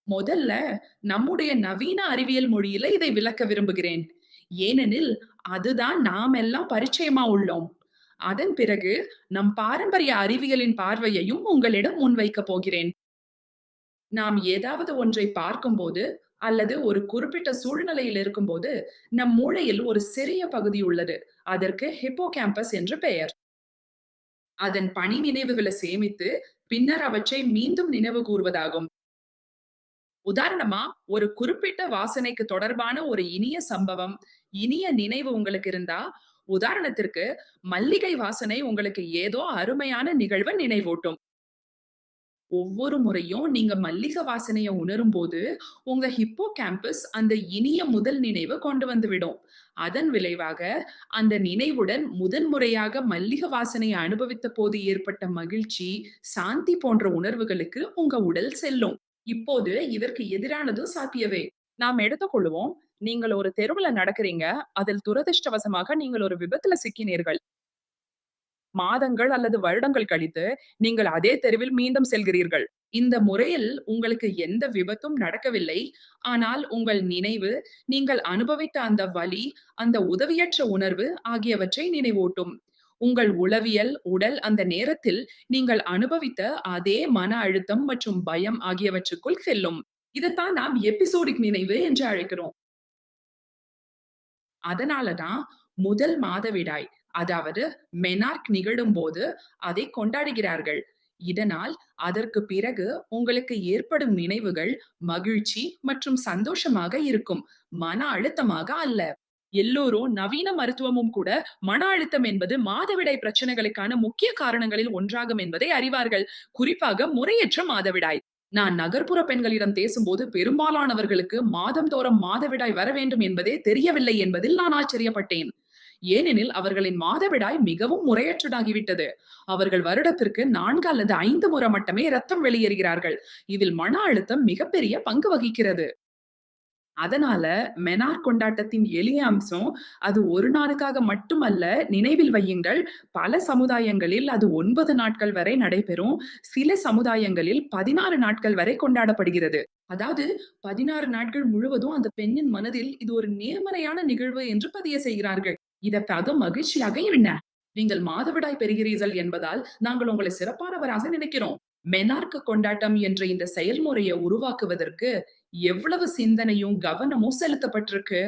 முதல்ல நம்முடைய நவீன அறிவியல் மொழியில இதை விளக்க விரும்புகிறேன். ஏனெனில், அதுதான் நாம் எல்லாம் பரிச்சயமா உள்ளோம். அதன் பிறகு நம் பாரம்பரிய அறிவியலின் பார்வையையும் உங்களிடம் முன்வைக்கப் போகிறேன். நாம் ஏதாவது ஒன்றை பார்க்கும்போது, அல்லது ஒரு குறிப்பிட்ட சூழ்நிலையில் இருக்கும்போது, நம் மூளையில் ஒரு சிறிய பகுதி உள்ளது. அதற்கு ஹிப்போகாம்பஸ் என்று பெயர். அதன் பணி நினைவுகள சேமித்து, பின்னர் அவற்றை மீண்டும் நினைவு கூர்வதாகும். உதாரணமா, ஒரு குறிப்பிட்ட வாசனைக்கு தொடர்பான ஒரு இனிய சம்பவம், இனிய நினைவு உங்களுக்கு இருந்தா, உதாரணத்திற்கு மல்லிகை வாசனை உங்களுக்கு ஏதோ அருமையான நிகழ்வ நினைவூட்டும். ஒவ்வொரு முறையும் நீங்க மல்லிகை வாசனைய உணரும்போது, உங்க ஹிப்போகாம்பஸ் அந்த இனிய முதல் நினைவ கொண்டு வந்து விடும். அதன் விளைவாக, அந்த நினைவுடன் முதன் முறையாக மல்லிகை வாசனைய அனுபவித்த போது ஏற்பட்ட மகிழ்ச்சி, சாந்தி போன்ற உணர்வுகளுக்கு உங்க உடல் செல்லும். இப்போது இதற்கு எதிரானதும் சாத்தியமே. நாம் எடுத்துக்கொள்வோம். நீங்கள் ஒரு தெருவுல நடக்கிறீங்க. அதில் துரதிர்ஷ்டவசமாக நீங்கள் ஒரு விபத்துல சிக்கினீர்கள். மாதங்கள் அல்லது வருடங்கள் கழித்து, நீங்கள் அதே தெருவில் மீண்டும் செல்கிறீர்கள். இந்த முறையில் உங்களுக்கு எந்த விபத்தும் நடக்கவில்லை. ஆனால் உங்கள் நினைவு, நீங்கள் அனுபவித்த அந்த வலி, அந்த உதவியற்ற உணர்வு ஆகியவற்றை நினைவூட்டும். உங்கள் உளவியல், உடல் அந்த நேரத்தில் நீங்கள் அனுபவித்த அதே மன அழுத்தம் மற்றும் பயம் ஆகியவற்றுக்குள் செல்லும். இதத்தான் நாம் எபிசோடிக் நினைவு என்று அழைக்கிறோம். அதனால தான் முதல் மாதவிடாய், அதாவது மெனார்க் நிகழும்போது அதை கொண்டாடுகிறார்கள். இதனால் அதற்கு பிறகு உங்களுக்கு ஏற்படும் நினைவுகள் மகிழ்ச்சி மற்றும் சந்தோஷமாக இருக்கும். மன அழுத்தமாக அல்ல. எல்லோரும் நவீன மருத்துவமும் கூட மன அழுத்தம் என்பது மாதவிடாய் பிரச்சனைகளுக்கான முக்கிய காரணங்களில் ஒன்றாகும் என்பதை அறிவார்கள். குறிப்பாக முறையற்ற மாதவிடாய். நான் நகர்ப்புற பெண்களிடம் பேசும்போது பெரும்பாலானவர்களுக்கு மாதந்தோறும் மாதவிடாய் வர வேண்டும் என்பதே தெரியவில்லை என்பதில் நான் ஆச்சரியப்பட்டேன். ஏனெனில் அவர்களின் மாதவிடாய் மிகவும் முறையற்றதாகிவிட்டது. அவர்கள் வருடத்திற்கு 4 அல்லது 5 முறை மட்டுமே ரத்தம் வெளியேறுகிறார்கள். இதில் மன அழுத்தம் மிகப்பெரிய பங்கு வகிக்கிறது. அதனால மெனார் கொண்டாட்டத்தின் எளிய அம்சம், அது ஒரு நாளுக்காக மட்டுமல்ல, நினைவில் வையுங்கள். பல சமுதாயங்களில் அது 9 நாட்கள் வரை நடைபெறும். சில சமுதாயங்களில் 16 நாட்கள் வரை கொண்டாடப்படுகிறது. அதாவது 16 நாட்கள் முழுவதும் அந்த பெண்ணின் மனதில் இது ஒரு நேர்மறையான நிகழ்வு என்று பதிய செய்கிறார்கள். இதற்காக மகிழ்ச்சியாக என்ன? நீங்கள் மாதவிடாய் பெறுகிறீர்கள் என்பதால் நாங்கள் உங்களை சிறப்பானவராக நினைக்கிறோம். மெனார்க் கொண்டாட்டம் என்ற இந்த செயல்முறைய உருவாக்குவதற்கு எவ்வளவு சிந்தனையும், கவனமும் செலுத்தப்பட்டிருக்கு.